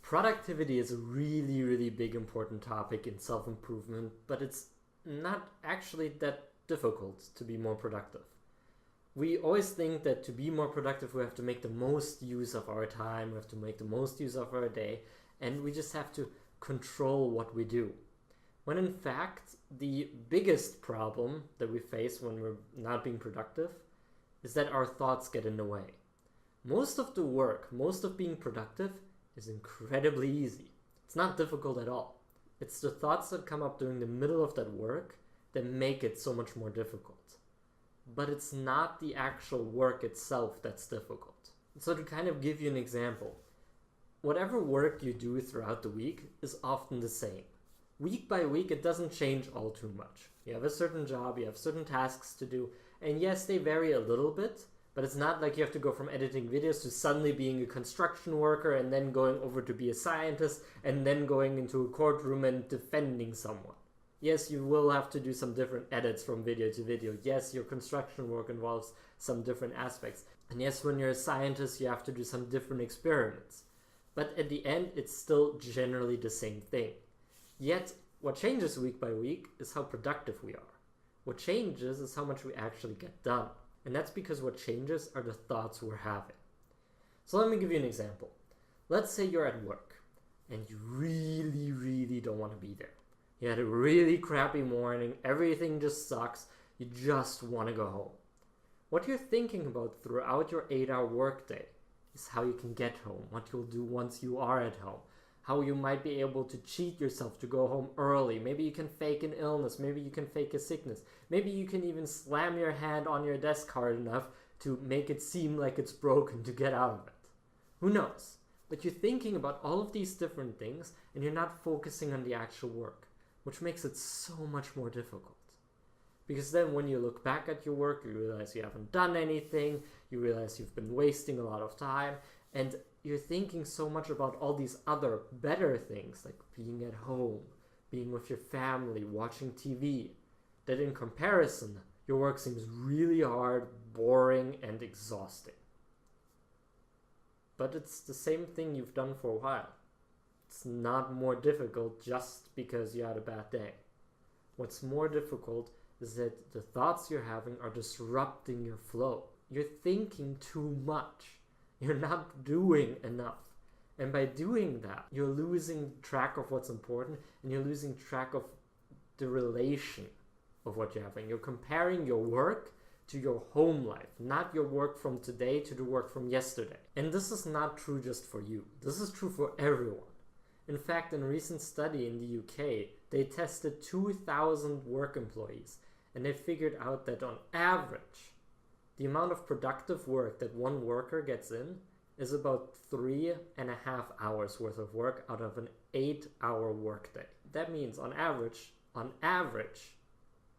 Productivity is a really big important topic in self-improvement, but it's not actually that difficult to be more productive. We always think that to be more productive we have to make the most use of our time, we have to make the most use of our day, and we just have to control what we do. When in fact, the biggest problem that we face when we're not being productive is that our thoughts get in the way. Most of the work, most of being productive is incredibly easy. It's not difficult at all. It's the thoughts that come up during the middle of that work that make it so much more difficult. But it's not the actual work itself that's difficult. So to kind of give you an example, whatever work you do throughout the week is often the same. Week by week, it doesn't change all too much. You have a certain job, you have certain tasks to do, and yes, they vary a little bit, but it's not like you have to go from editing videos to suddenly being a construction worker and then going over to be a scientist and then going into a courtroom and defending someone. Yes, you will have to do some different edits from video to video. Yes, your construction work involves some different aspects. And yes, when you're a scientist, you have to do some different experiments. But at the end, it's still generally the same thing. Yet, what changes week by week is how productive we are. What changes is how much we actually get done. And that's because what changes are the thoughts we're having. So let me give you an example. Let's say you're at work and you really don't want to be there. You had a really crappy morning, everything just sucks, you just want to go home. What you're thinking about throughout your 8-hour workday is how you can get home, what you'll do once you are at home, how you might be able to cheat yourself to go home early. Maybe you can fake an illness, maybe you can fake a sickness, maybe you can even slam your hand on your desk hard enough to make it seem like it's broken to get out of it. Who knows? But you're thinking about all of these different things and you're not focusing on the actual work, which makes it so much more difficult. Because then when you look back at your work, you realize you haven't done anything, you realize you've been wasting a lot of time, and you're thinking so much about all these other better things, like being at home, being with your family, watching TV, that in comparison, your work seems really hard, boring, and exhausting. But it's the same thing you've done for a while. It's not more difficult just because you had a bad day. What's more difficult is that the thoughts you're having are disrupting your flow. You're thinking too much. You're not doing enough. And by doing that, you're losing track of what's important and you're losing track of the relation of what you're having. You're comparing your work to your home life, not your work from today to the work from yesterday. And this is not true just for you. This is true for everyone. In fact, in a recent study in the UK, they tested 2,000 work employees and they figured out that on average, the amount of productive work that one worker gets in is about 3.5 hours worth of work out of an 8-hour workday. That means on average,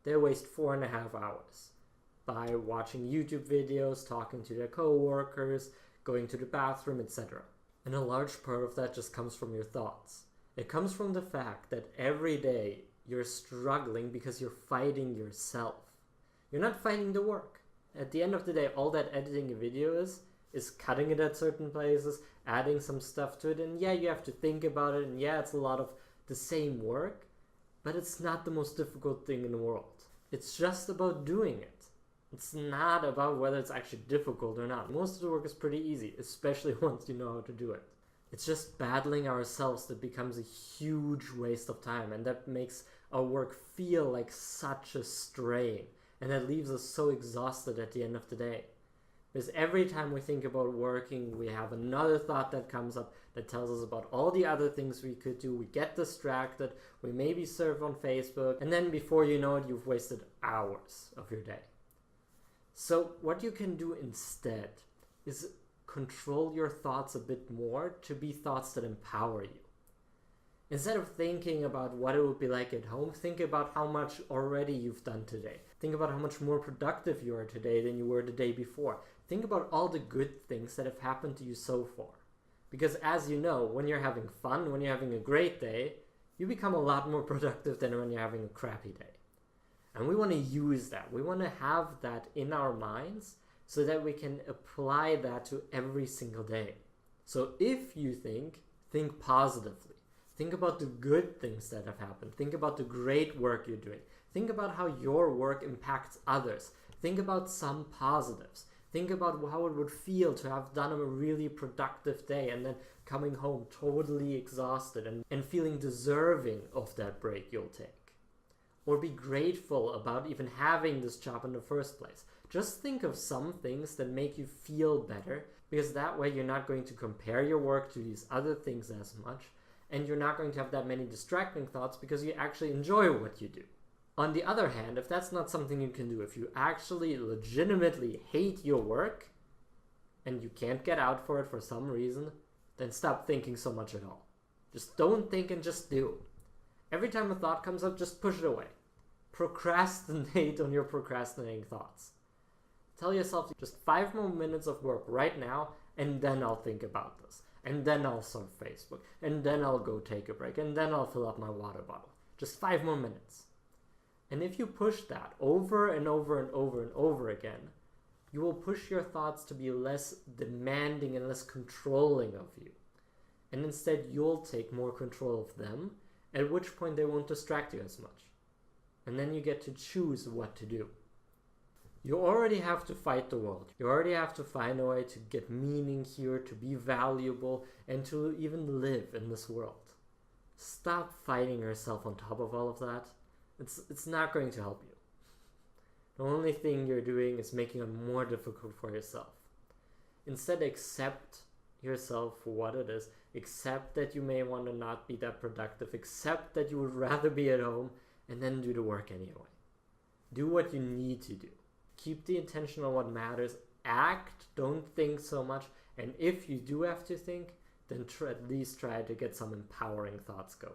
they waste 4.5 hours by watching YouTube videos, talking to their co-workers, going to the bathroom, etc. And a large part of that just comes from your thoughts. It comes from the fact that every day you're struggling because you're fighting yourself. You're not fighting the work. At the end of the day, all that editing a video is cutting it at certain places, adding some stuff to it, and yeah, you have to think about it, and yeah, it's a lot of the same work, but it's not the most difficult thing in the world. It's just about doing it. It's not about whether it's actually difficult or not. Most of the work is pretty easy, especially once you know how to do it. It's just battling ourselves that becomes a huge waste of time, and that makes our work feel like such a strain, and that leaves us so exhausted at the end of the day. Because every time we think about working, we have another thought that comes up that tells us about all the other things we could do. We get distracted, we maybe surf on Facebook, and then before you know it, you've wasted hours of your day. So what you can do instead is control your thoughts a bit more to be thoughts that empower you. Instead of thinking about what it would be like at home, think about how much already you've done today. Think about how much more productive you are today than you were the day before. Think about all the good things that have happened to you so far. Because as you know, when you're having fun, when you're having a great day, you become a lot more productive than when you're having a crappy day. And we want to use that. We want to have that in our minds so that we can apply that to every single day. So if you think positively. Think about the good things that have happened. Think about the great work you're doing. Think about how your work impacts others. Think about some positives. Think about how it would feel to have done a really productive day and then coming home totally exhausted and feeling deserving of that break you'll take. Or be grateful about even having this job in the first place. Just think of some things that make you feel better, because that way you're not going to compare your work to these other things as much, and you're not going to have that many distracting thoughts because you actually enjoy what you do. On the other hand, if that's not something you can do, if you actually legitimately hate your work and you can't get out for it for some reason, then stop thinking so much at all. Just don't think and just do. Every time a thought comes up, just push it away. Procrastinate on your procrastinating thoughts. Tell yourself just 5 more minutes of work right now, and then I'll think about this. And then I'll surf Facebook. And then I'll go take a break. And then I'll fill up my water bottle. Just 5 more minutes. And if you push that over and over and over and over again, you will push your thoughts to be less demanding and less controlling of you. And instead, you'll take more control of them, at which point they won't distract you as much. And then you get to choose what to do. You already have to fight the world. You already have to find a way to get meaning here, to be valuable, and to even live in this world. Stop fighting yourself on top of all of that. It's not going to help you. The only thing you're doing is making it more difficult for yourself. Instead, accept yourself for what it is. Accept that you may want to not be that productive. Accept that you would rather be at home, and then do the work anyway. Do what you need to do. Keep the attention on what matters. Act, don't think so much. And if you do have to think, then at least try to get some empowering thoughts going.